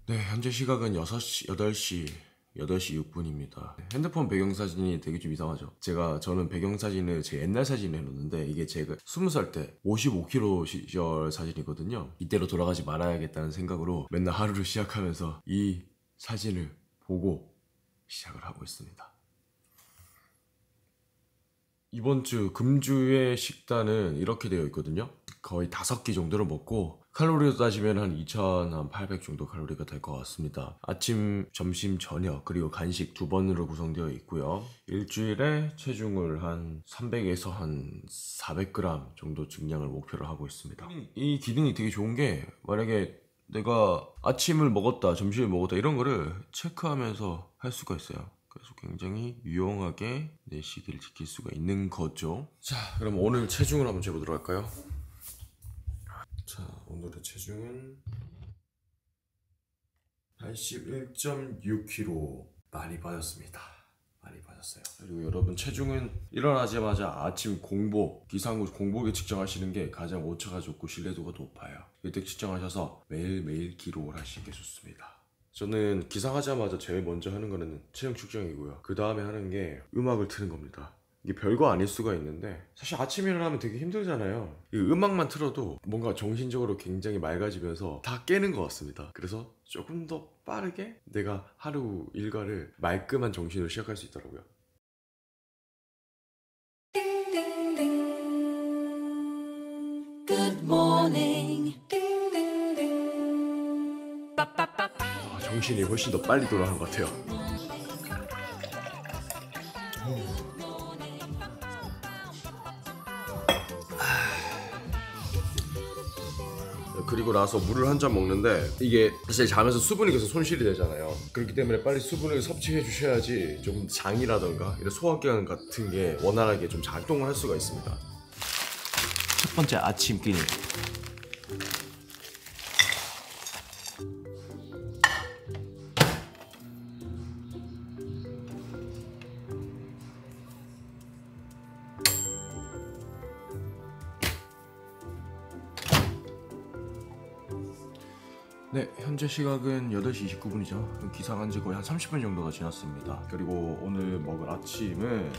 네, 현재 시각은 8시 6분입니다. 핸드폰 배경사진이 되게 좀 이상하죠? 저는 배경사진을 제 옛날 사진을 해놓는데 이게 제가 20살 때 55kg 시절 사진이거든요. 이때로 돌아가지 말아야겠다는 생각으로 맨날 하루를 시작하면서 이 사진을 보고 시작을 하고 있습니다. 이번 주 금주의 식단은 이렇게 되어 있거든요. 거의 5끼 정도를 먹고 칼로리로 따지면 한 2,800 정도 칼로리가 될 것 같습니다. 아침, 점심, 저녁 그리고 간식 2번으로 구성되어 있고요. 일주일에 체중을 한 300에서 한 400g 정도 증량을 목표로 하고 있습니다. 이 기능이 되게 좋은 게 만약에 내가 아침을 먹었다, 점심을 먹었다 이런 거를 체크하면서 할 수가 있어요. 그래서 굉장히 유용하게 내 시기를 지킬 수가 있는 거죠. 자, 그럼 오늘 체중을 한번 재보도록 할까요? 자, 오늘의 체중은 81.6kg. 많이 빠졌습니다. 많이 빠졌어요. 그리고 여러분, 체중은 일어나자마자 아침 공복, 기상후 공복에 측정하시는 게 가장 오차가 적고 신뢰도가 높아요. 이때 측정하셔서 매일매일 기록을 하시는 게 좋습니다. 저는 기상하자마자 제일 먼저 하는 거는 체중 측정이고요. 그 다음에 하는 게 음악을 트는 겁니다. 이게 별거 아닐 수가 있는데 사실 아침에 일어나면 되게 힘들잖아요. 이 음악만 틀어도 뭔가 정신적으로 굉장히 맑아지면서 다 깨는 것 같습니다. 그래서 조금 더 빠르게 내가 하루 일과를 말끔한 정신으로 시작할 수 있더라고요. Good morning. 정신이 훨씬 더 빨리 돌아가는 것 같아요. 그리고 나서 물을 한 잔 먹는데 이게 사실 자면서 수분이 계속 손실이 되잖아요. 그렇기 때문에 빨리 수분을 섭취해 주셔야지 좀 장이라던가 이런 소화기관 같은 게 원활하게 좀 작동을 할 수가 있습니다. 첫 번째 아침 끼니. 네, 현재 시각은 8시 29분이죠. 기상한 지 거의 한 30분 정도가 지났습니다. 그리고 오늘 먹을 아침은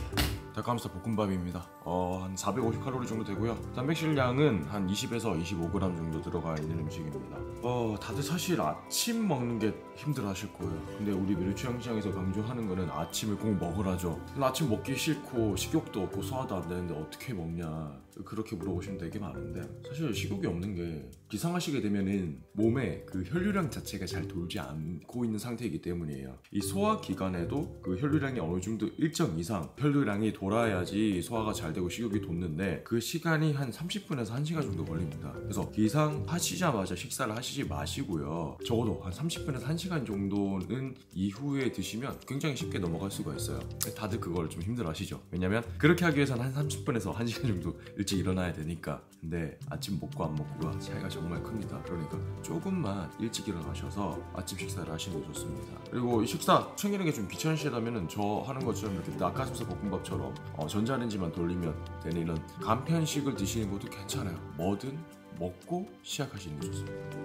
닭가슴살 볶음밥입니다. 한 450칼로리 정도 되고요. 단백질량은 한 20에서 25g 정도 들어가 있는 음식입니다. 다들 사실 아침 먹는 게 힘들어 하실 거예요. 근데 우리 멸치향시장에서 강조하는 거는 아침을 꼭 먹으라죠. 아침 먹기 싫고 식욕도 없고 소화도 안 되는데 어떻게 먹냐, 그렇게 물어보시면 되게 많은데 사실 식욕이 없는 게 기상하시게 되면은 몸에 그 혈류량 자체가 잘 돌지 않고 있는 상태이기 때문이에요. 이 소화기관에도 그 혈류량이 어느 정도 일정 이상 혈류량이 돌아야지 소화가 잘 되고 식욕이 돋는데 그 시간이 한 30분에서 1시간 정도 걸립니다. 그래서 기상하시자마자 식사를 하시지 마시고요. 적어도 한 30분에서 1시간 정도는 이후에 드시면 굉장히 쉽게 넘어갈 수가 있어요. 다들 그걸 좀 힘들어 하시죠. 왜냐면 그렇게 하기 위해서는 한 30분에서 1시간 정도 일찍 일어나야 되니까. 근데 아침 먹고 안 먹고가 차이가 정말 큽니다. 그러니까 조금만 일찍 일어나셔서 아침 식사를 하시는 게 좋습니다. 그리고 이 식사 챙기는 게 좀 귀찮으시다면 저 하는 것처럼 이렇게 닭가슴살 볶음밥처럼 전자레인지만 돌리면 되는 이런 간편식을 드시는 것도 괜찮아요. 뭐든 먹고 시작하시는 게 좋습니다.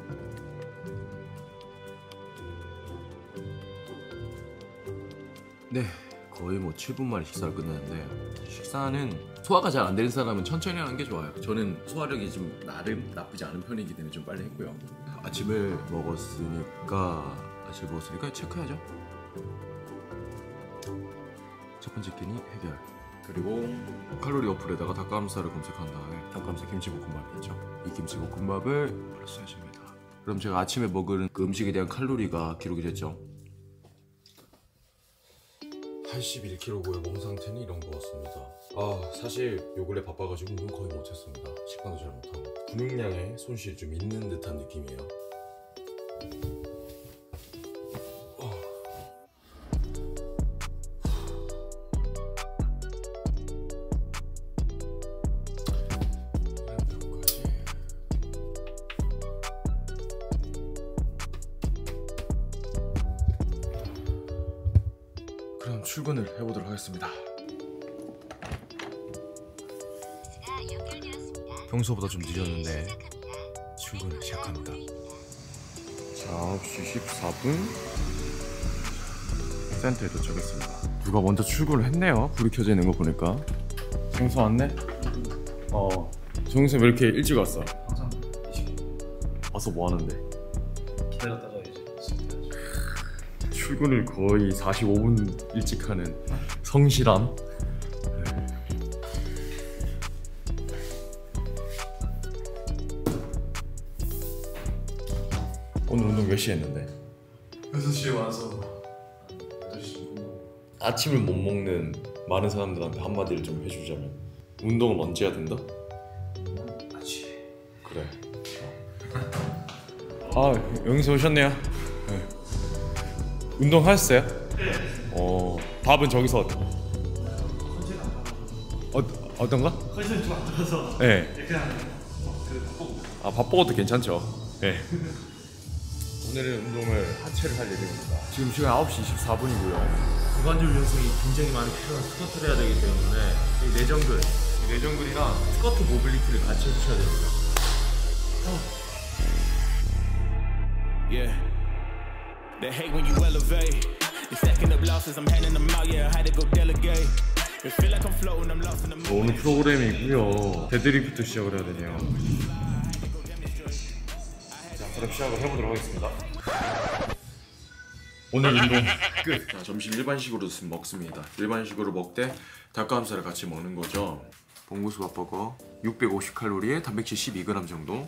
네, 거의 뭐 7분 만에 식사를 끝냈는데 식사는 소화가 잘 안 되는 사람은 천천히 하는 게 좋아요. 저는 소화력이 좀 나름 나쁘지 않은 편이기 때문에 좀 빨리 했고요. 아침을 먹었으니까 체크해야죠. 첫 번째 끼니 해결. 그리고 칼로리 어플에다가 닭가슴살을 검색한 다음에 닭가슴살 김치볶음밥이 있죠. 이 김치볶음밥을 플러스 하십니다. 그럼 제가 아침에 먹은 그 음식에 대한 칼로리가 기록이 됐죠. 81kg고요. 몸 상태는 이런 것 같습니다. 사실 요 근래 바빠가지고 운동 거의 못했습니다. 식단도 잘 못하고 근육량에 손실이 좀 있는 듯한 느낌이에요. 그럼 출근을 해보도록 하겠습니다. 평소보다 좀 늦었는데 출근을 시작합니다. 자, 9시 14분 센터에 도착했습니다. 누가 먼저 출근을 했네요. 불이 켜져 있는 거 보니까. 정수 왔네? 정수 왜 이렇게 일찍 왔어? 항상 와서 뭐 하는데? 기다렸다가 이제 출근을 거의 45분 일찍 하는 성실함. 오늘 운동 몇 시에 했는데? 6시에 와서 8시 아침을 못 먹는 많은 사람들한테 한마디를 좀 해주자면 운동을 언제 해야 된다? 아침 그래. 아, 영수 오셨네요. 네. 운동 하셨어요? 네. 밥은 저기서 어떤가? 컨디션이 좀 안 좋아서 네. 그냥 바쁘고 밥 먹어도 괜찮죠. 네. 오늘은 운동을 하체를 할 예정입니다. 지금 시간 9시 24분이고요. 고관절 연습이 굉장히 많이 필요한 스쿼트를 해야 되기 때문에 이 내전글이랑 스쿼트 모빌리티를 같이 해주셔야 됩니다. Yeah. They hate when you elevate. You're stacking up losses, I'm handing them out, yeah, I had to go delegate. It feel like I'm floating, I'm lost in the mood. 오늘 프로그램이고요. 데드리프트 시작을 해야 되네요. 자, 그럼 시작을 해보도록 하겠습니다. 오늘 운동 끝. 자, 점심 일반식으로 먹습니다. 일반식으로 먹되 닭가슴살을 같이 먹는 거죠. 봉구수밥버거 650칼로리에 단백질 12g 정도.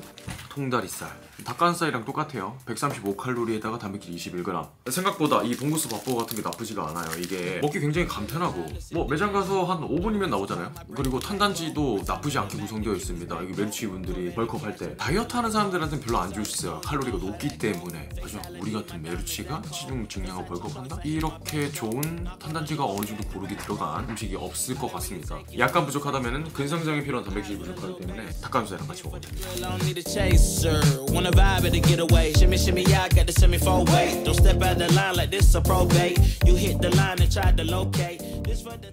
통다리살 닭가슴살이랑 똑같아요. 135칼로리에다가 단백질 21g. 생각보다 이 봉구수밥버거 같은 게 나쁘지가 않아요. 이게 먹기 굉장히 간편하고 뭐 매장 가서 한 5분이면 나오잖아요. 그리고 탄단지도 나쁘지 않게 구성되어 있습니다. 이게 메르치 분들이 벌크업 할 때 다이어트 하는 사람들한테는 별로 안 좋을 수 있어요. 칼로리가 높기 때문에. 하지만 우리 같은 메르치가 체중 증량하고 벌크업 한다? 이렇게 좋은 탄단지가 어느 정도 고르게 들어간 음식이 없을 것 같습니다. 약간 부족하다면 근성장에 필요한 단백질이 부족하기 때문에 닭가슴살이랑 같이 먹어야 됩니다. I don't need a chaser. Wanna vibe it to get away. Shimmy, shimmy, yeah, I got the semi 4-way. Don't step out the line like this a probate. You hit the line and try to locate. This for the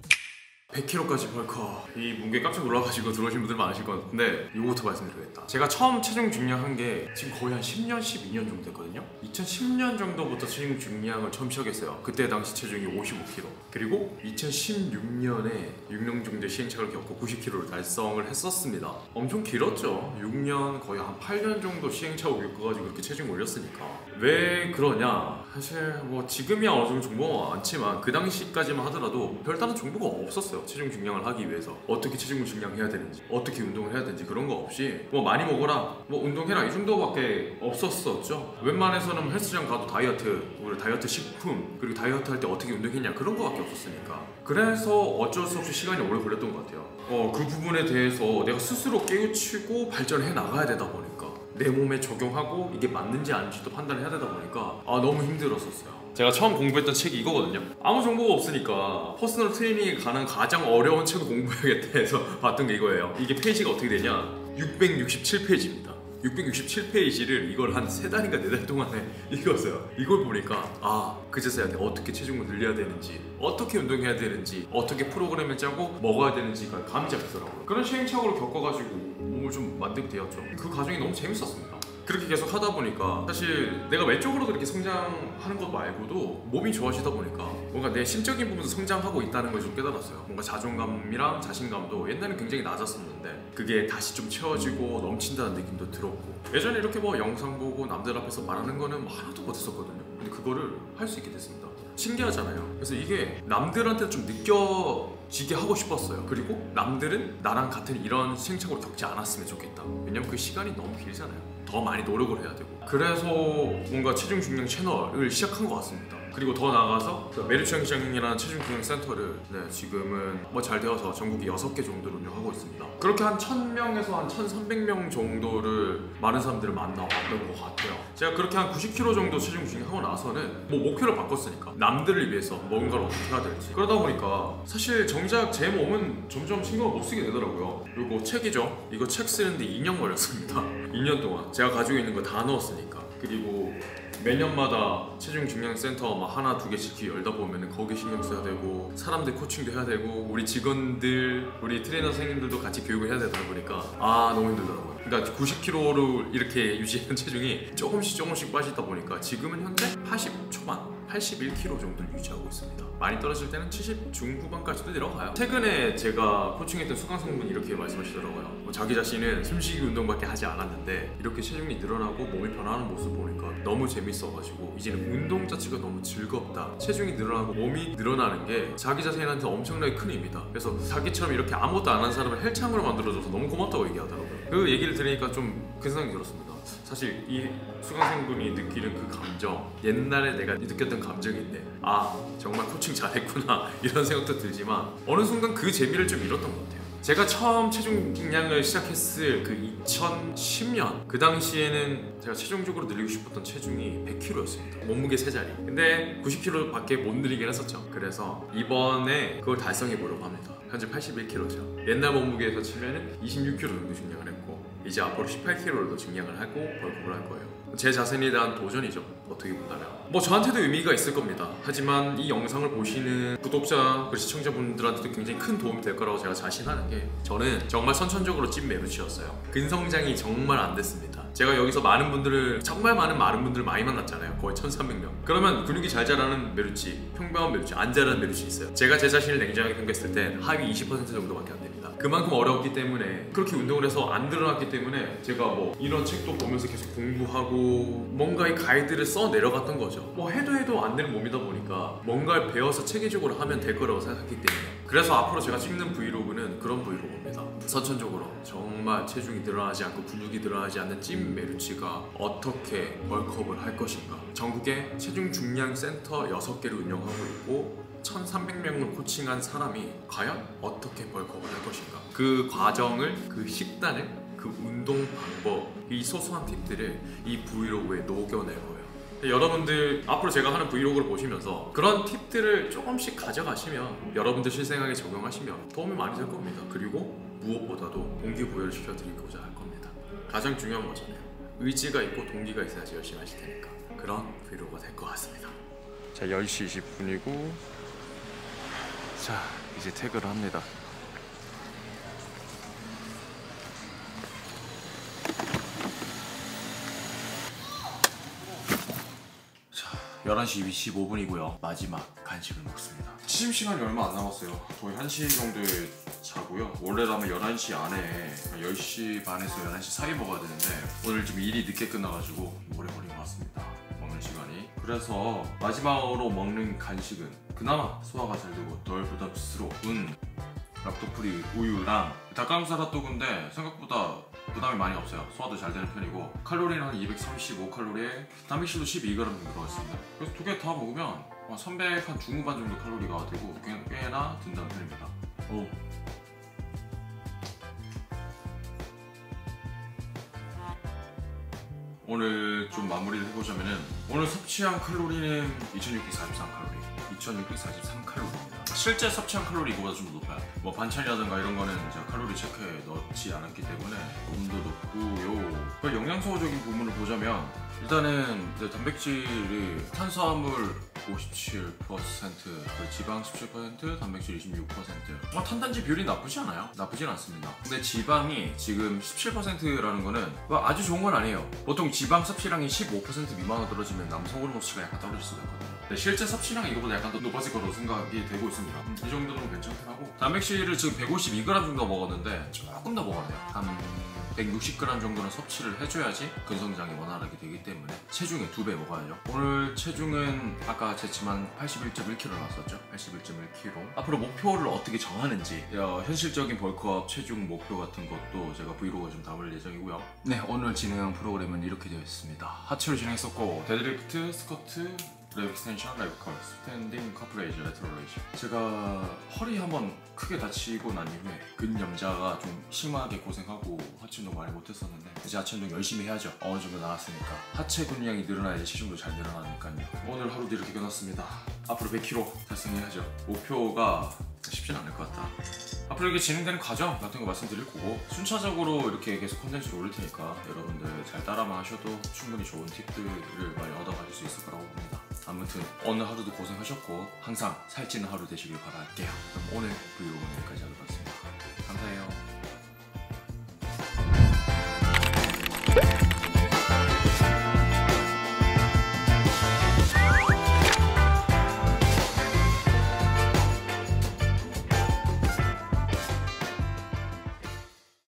100kg까지 벌커. 이 문게 깜짝 놀라가지고 들어오신 분들 많으실 것 같은데 이거부터 말씀드리겠다. 제가 처음 체중 중량한 게 지금 거의 한 10년, 12년 정도 됐거든요. 2010년 정도부터 체중 중량을 처음 시작했어요. 그때 당시 체중이 55kg. 그리고 2016년에 6년 정도 시행착오를 겪고 90kg를 달성을 했었습니다. 엄청 길었죠. 6년 거의 한 8년 정도 시행착오 겪어가지고 그렇게 체중 올렸으니까. 왜 그러냐? 사실 뭐 지금이야 어느 정도 정보가 많지만 그 당시까지만 하더라도 별다른 정보가 없었어요. 체중 중량을 하기 위해서 어떻게 체중 중량해야 되는지, 어떻게 운동을 해야 되는지 그런 거 없이 뭐 많이 먹어라, 뭐 운동해라 이 정도밖에 없었었죠. 웬만해서는 헬스장 가도 다이어트, 우리 다이어트 식품, 그리고 다이어트 할 때 어떻게 운동했냐 그런 거밖에 없었으니까. 그래서 어쩔 수 없이 시간이 오래 걸렸던 것 같아요. 그 부분에 대해서 내가 스스로 깨우치고 발전해 나가야 되다 보니까 내 몸에 적용하고 이게 맞는지 아닌지도 판단을 해야 되다 보니까 너무 힘들었었어요. 제가 처음 공부했던 책이 이거거든요. 아무 정보가 없으니까 퍼스널 트레이닝에 관한 가장 어려운 책을 공부해야겠다 해서 봤던 게 이거예요. 이게 페이지가 어떻게 되냐, 667페이지입니다 667페이지를 이걸 한 3달인가 4달 동안에 읽었어요. 이걸 보니까 그제서야 어떻게 체중을 늘려야 되는지, 어떻게 운동해야 되는지, 어떻게 프로그램을 짜고 먹어야 되는지가 감이 잡히더라고요. 그런 시행착오를 겪어가지고 몸을 좀 만들게 되었죠. 그 과정이 너무 재밌었습니다. 그렇게 계속 하다 보니까 사실 내가 외적으로 그렇게 성장하는 것 말고도 몸이 좋아지다 보니까 뭔가 내 심적인 부분도 성장하고 있다는 걸 좀 깨달았어요. 뭔가 자존감이랑 자신감도 옛날엔 굉장히 낮았었는데 그게 다시 좀 채워지고 넘친다는 느낌도 들었고, 예전에 이렇게 뭐 영상 보고 남들 앞에서 말하는 거는 하나도 못했었거든요. 근데 그거를 할 수 있게 됐습니다. 신기하잖아요. 그래서 이게 남들한테 좀 느껴지게 하고 싶었어요. 그리고 남들은 나랑 같은 이런 시행착오를 겪지 않았으면 좋겠다. 왜냐면 그 시간이 너무 길잖아요. 더 많이 노력을 해야 되고. 그래서 뭔가 체중 중량 채널을 시작한 것 같습니다. 그리고 더 나아가서 메르츠 형식이라는 체중 중량 센터를 지금은 뭐 잘 되어서 전국에 6개 정도를 운영하고 있습니다. 그렇게 한 1000명에서 한 1300명 정도를 많은 사람들을 만나왔던 것 같아요. 제가 그렇게 한 90kg 정도 체중 중량하고 나서는 뭐 목표를 바꿨으니까 남들을 위해서 뭔가를 어떻게 해야 될지. 그러다 보니까 사실 정작 제 몸은 점점 신경을 못 쓰게 되더라고요. 그리고 책이죠. 이거 책 쓰는데 2년 걸렸습니다. 2년 동안 제가 가지고 있는 거 다 넣었으니까. 그리고 매년마다 체중 중량 센터 막 하나 두 개씩 열다 보면은 거기 신경 써야 되고 사람들 코칭도 해야 되고 우리 직원들 우리 트레이너 선생님들도 같이 교육을 해야 되다 보니까 너무 힘들더라고요. 그러니까 90kg로 이렇게 유지하는 체중이 조금씩 빠지다 보니까 지금은 현재 80 초반 81kg 정도를 유지하고 있습니다. 많이 떨어질 때는 70 중후반까지도 내려가요. 최근에 제가 코칭했던 수강생분이 이렇게 말씀하시더라고요. 자기 자신은 숨쉬기 운동밖에 하지 않았는데 이렇게 체중이 늘어나고 몸이 변하는 모습 보니까 너무 재밌어가지고 이제는 운동 자체가 너무 즐겁다. 체중이 늘어나고 몸이 늘어나는 게 자기 자신한테 엄청나게 큰 힘이다. 그래서 자기처럼 이렇게 아무것도 안 한 사람을 헬창으로 만들어줘서 너무 고맙다고 얘기하더라고요. 그 얘기를 들으니까 좀 큰 생각이 들었습니다. 사실 이 수강생분이 느끼는 그 감정, 옛날에 내가 느꼈던 감정인데 정말 코칭 잘했구나 이런 생각도 들지만 어느 순간 그 재미를 좀 잃었던 것 같아요. 제가 처음 체중량을 시작했을 그 2010년 그 당시에는 제가 최종적으로 늘리고 싶었던 체중이 100kg였습니다. 몸무게 3자리. 근데 90kg밖에 못 늘리긴 했었죠. 그래서 이번에 그걸 달성해 보려고 합니다. 현재 81kg죠. 옛날 몸무게에서 치면은 26kg 정도 증량을 했고 이제 앞으로 18kg를 더 증량을 하고 벌크업을 할 거예요. 제 자신에 대한 도전이죠. 어떻게 본다면 뭐 저한테도 의미가 있을 겁니다. 하지만 이 영상을 보시는 구독자 그리고 시청자분들한테도 굉장히 큰 도움이 될 거라고 제가 자신하는 게 저는 정말 선천적으로 찐 메루치였어요. 근성장이 정말 안 됐습니다. 제가 여기서 많은 분들을 정말 많은 분들을 많이 만났잖아요. 거의 1300명. 그러면 근육이 잘 자라는 메루치, 평범한 메루치, 안 자라는 메루치 있어요. 제가 제 자신을 냉정하게 평가했을 때 하위 20% 정도밖에 안 됩니다. 그만큼 어려웠기 때문에 그렇게 운동을 해서 안 늘어났기 때문에 제가 뭐 이런 책도 보면서 계속 공부하고 뭔가의 가이드를 써 내려갔던 거죠. 뭐 해도 안 되는 몸이다 보니까 뭔가를 배워서 체계적으로 하면 될 거라고 생각했기 때문에 그래서 앞으로 제가 찍는 브이로그는 그런 브이로그입니다. 선천적으로 정말 체중이 늘어나지 않고 근육이 늘어나지 않는 찐 메루치가 어떻게 벌크업을 할 것인가. 전국에 체중 중량 센터 6개를 운영하고 있고 1300명을 코칭한 사람이 과연 어떻게 벌크업을 할 것인가. 그 과정을, 그 식단을, 그 운동 방법, 이 소소한 팁들을 이 브이로그에 녹여낼 거예요. 여러분들 앞으로 제가 하는 브이로그를 보시면서 그런 팁들을 조금씩 가져가시면 여러분들 실생활에 적용하시면 도움이 많이 될 겁니다. 그리고 무엇보다도 동기부여를 시켜드리고자 할 겁니다. 가장 중요한 거잖아요. 의지가 있고 동기가 있어야지 열심히 하실 테니까 그런 브이로그가 될 것 같습니다. 자, 10시 20분이고 자, 이제 퇴근을 합니다. 자, 11시 25분이고요. 마지막 간식을 먹습니다. 취침 시간이 얼마 안 남았어요. 거의 1시 정도에 자고요. 원래라면 11시 안에 10시 반에서 11시 사이 먹어야 되는데 오늘 좀 일이 늦게 끝나가지고 오래 걸린 것 같습니다. 먹는 시간이. 그래서 마지막으로 먹는 간식은 그나마 소화가 잘 되고 덜 부담스러운 락토프리 우유랑 닭가슴살 핫도그인데 생각보다 부담이 많이 없어요. 소화도 잘 되는 편이고 칼로리는 한 235칼로리에 단백질도 12g 정도 들어있습니다. 그래서 두 개 다 먹으면 300 한 중후반 정도 칼로리가 되고 꽤나 든다는 편입니다. 오늘 좀 마무리를 해보자면은 오늘 섭취한 칼로리는 2643칼로리 2643칼로리입니다. 실제 섭취한 칼로리 이거보다 좀 높아요. 뭐 반찬이라든가 이런 거는 제가 칼로리 체크에 넣지 않았기 때문에 좀 더 높고요. 그 영양소적인 부분을 보자면 일단은 단백질이 탄수화물 57%, 지방 17%, 단백질 26%. 탄단지 비율이 나쁘지 않아요. 나쁘진 않습니다. 근데 지방이 지금 17%라는 거는 아주 좋은 건 아니에요. 보통 지방 섭취량이 15% 미만으로 떨어지면 남성 호르몬 수치가 약간 떨어질 수가 있거든요. 근데 실제 섭취량이 이거보다 약간 더 높아질 거라고 생각이 되고 있습니다. 이 정도는 괜찮더라고. 단백질을 지금 152g 정도 먹었는데 조금 더 먹어야 돼요. 한 160g 정도는 섭취를 해줘야지 근성장이 원활하게 되기 때문에 체중의 2배 먹어야죠. 오늘 체중은 아까 쟀지만 81.1kg 나왔었죠. 81.1kg. 앞으로 목표를 어떻게 정하는지 현실적인 벌크업 체중 목표 같은 것도 제가 브이로그에 좀 담을 예정이고요. 네, 오늘 진행한 프로그램은 이렇게 되어 있습니다. 하체로 진행했었고 데드리프트, 스쿼트, 랩 익스텐션, 랩 컬, 스탠딩, 커플레이저, 레트로 레이저. 제가 허리 한번 크게 다치고 난 이후에 근염자가 좀 심하게 고생하고 하체 운동 많이 못했었는데 이제 하체 운동 열심히 해야죠. 어느 정도 나왔으니까 하체 근량이 늘어나야지 체중도 잘 늘어나니까요. 오늘 하루도 이렇게 끝났습니다. 앞으로 100kg 달성해야죠. 목표가 쉽진 않을 것 같다. 앞으로 이렇게 진행되는 과정 같은 거 말씀드릴 거고 순차적으로 이렇게 계속 콘텐츠를 올릴 테니까 여러분들 잘 따라만 하셔도 충분히 좋은 팁들을 많이 얻어가실 수 있을 거라고 봅니다. 아무튼 오늘 하루도 고생하셨고 항상 살찌는 하루 되시길 바랄게요. 그럼 오늘 브이로그는 여기까지 하도록 하겠습니다.